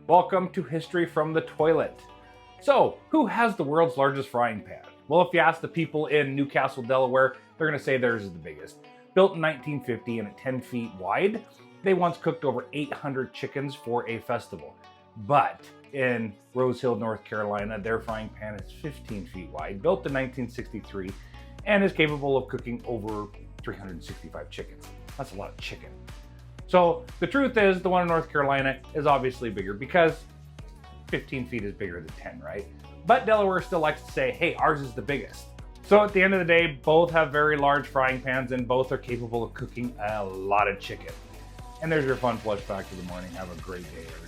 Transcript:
Welcome to History from the Toilet. So, who has the world's largest frying pan? Well, if you ask the people in Newcastle, Delaware, they're going to say theirs is the biggest. Built in 1950 and at 10 feet wide, they once cooked over 800 chickens for a festival. But in Rose Hill, North Carolina, their frying pan is 15 feet wide, built in 1963, and is capable of cooking over 365 chickens. That's a lot of chicken. So the truth is, the one in North Carolina is obviously bigger because 15 feet is bigger than 10, right? But Delaware still likes to say, hey, ours is the biggest. So at the end of the day, both have very large frying pans and both are capable of cooking a lot of chicken. And there's your fun flush fact of the morning. Have a great day, everybody.